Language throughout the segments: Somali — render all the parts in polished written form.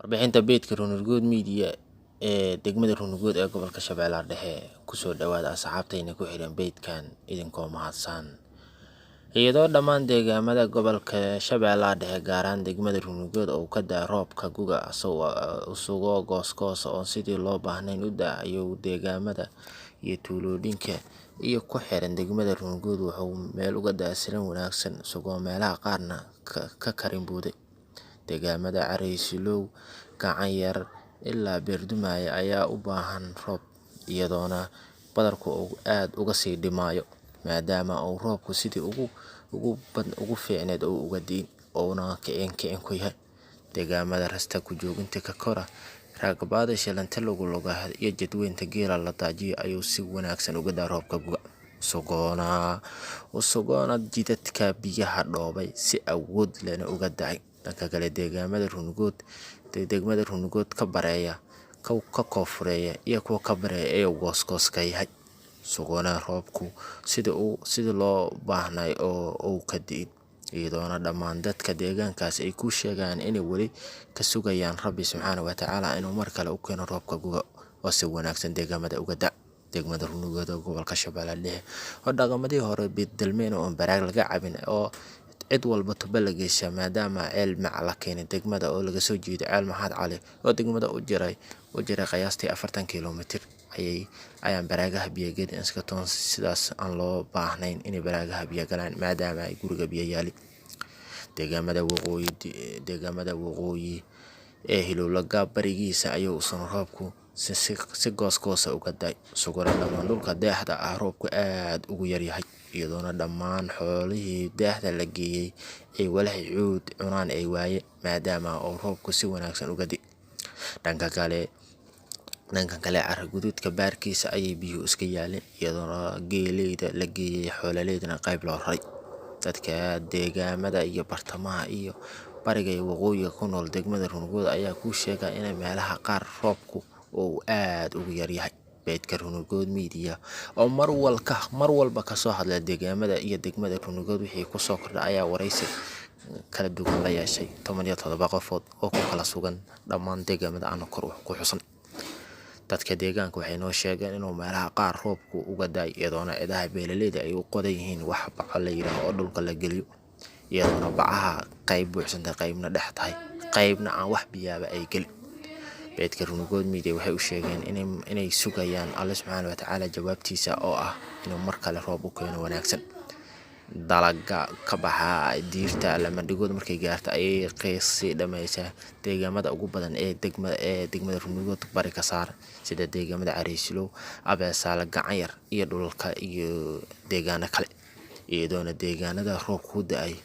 Warbixinta beedka Ruunirgood Media ee degmada Ruunirgood ee gobolka Shabeellaha Dhexe ku soo dhawaada asxaabtayna ku xiran beedkan idinkoo mahadsan iyadoo dhammaan deegaamada gobolka Shabeellaha Dhexe gaar ahaan degmada Ruunirgood oo ka daa roobka guga isugu goos oo sidii loo baahnayn u da'ayo deegaamada iyo tuulooyinka iyo ku xiran degmada Ruunirgood wuxuu meel uga daasiran wanaagsan isagoo meelaha qaarna ka karin buuday deegaamada Cariisilow gacan yar ilaa Beerdumaayo ayaa u baahan roob iyadoona badarku uu aad uga sii dhimayo maadaama uu roobku sidii ugu fiicneed oo uga diin oona kicin ku yahay deegaamada rasta ku jooginta ka kora raagbaada shilanta lagu lugaha iyo jadweynta geela la daajiyo ayuu si wanaagsan uga daa roobka guga usugoona jidadka biyaha dhoobay si awood lehna uga da'ay dhanka kale deegaamada Ruunirgood ka bareeya ka koofureeya iyo kuwa ka bareeya goos ka yahay sugoona roobku sidii loo baahnay oo ka diin iyadoona dhammaan dadka deegaankaas ay ku sheegaan inay wali ka sugayaan Rabbi subxaanahu wa ta'aala inuu mar kale u keeno roobka guga oo si wanaagsan deegaamada uga daa degmada Ruunirgood ee gobolka Shabeellaha Dhexe oo dhaqamadii hore bedelmeen oo baraag laga cabin oo cid walba tuba la geesha maadaama ceel la keenay degmada oo laga soo jeedo ceel Maxaad Cali oo degmada u jiray qiyaastii 40 kiiloomitir ayaan baraagaha biyo gelin iska toon sidaas aan loo baahnayn in baraagaha biyo galaan maadaama ay guriga biyo yaali deegaamada waqooyi ee Hilowlaga barigiisa ayuu soo roobku si goos uga daay sugo dhammaan dhulka deexda ah roobku aad ugu yar yahay iyadoona dhammaan xoolihii deexda la geeyay ay walahi cuud cunaan ay waaye maadaama uu roobku si wanaagsan uga di dhanka kale carra guduudka baarkiisa ayay biyo iska yaaleen iyadoona geeleyda la geeyay xoolaleedna qayb loo raray dadka deegaamada iyo bartamaha iyo bariga iyo waqooyiga ku nool degmada Ruunirgood ayaa ku sheegay in meelaha qaar roobku oo aad ugu yar yahay beedka Ruunirgood Media oo mar walba ka soo hadla deegaamada iyo degmada Ruunirgood wixii ku soo kordhay ayaa wareysi kala duwan la yeeshay 17 qofood oo ku kala sugan dhammaan deegaamada aan kor ku xusan dadka deegaanka waxay noo sheegeen inuu meelaha qaar roobku uga daay iyadoona ciidaha beeraleyda ay u qodan yihiin wax baco la yiraahdo oo dhulka la geliyo iyadoona bacaha qayb buuxsantay qaybna dhex tahay qaybna aan wax biyaaba ay gelin beedka Ruunirgood Media waxay u sheegeen inay sugayaan Alle subxaanahu wa ta'aala jawaabtiisa oo ah inuu mar kale roob u keeno wanaagsan dalaga ka baxa diirta lama dhigood markay gaarto ayay qiisi dhamaysaa deegaamada ugu badan ee degmada Ruunirgood bari ka saar sida deegaamada Cariisilow Abeesaala gacan yar iyo dhulka iyo deegaano kale iyadoona deegaanada roobku da'ay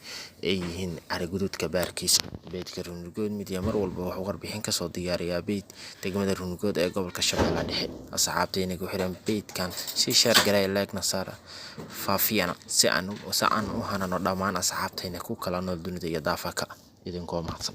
ay yihiin carra guduudka baarkiisa beedka Ruunirgood Media mar walba wuxuu warbixin ka soo diyaariyaa beed degmada Ruunirgood ee gobolka Shabeellaha Dhexe asxaabtayna ku xiran beedkan si share garay like-na saar faafiyana si aan u hanano dhammaan asxaabtayna ku kala nool dunida iyo daafaka idinkoo mahadsan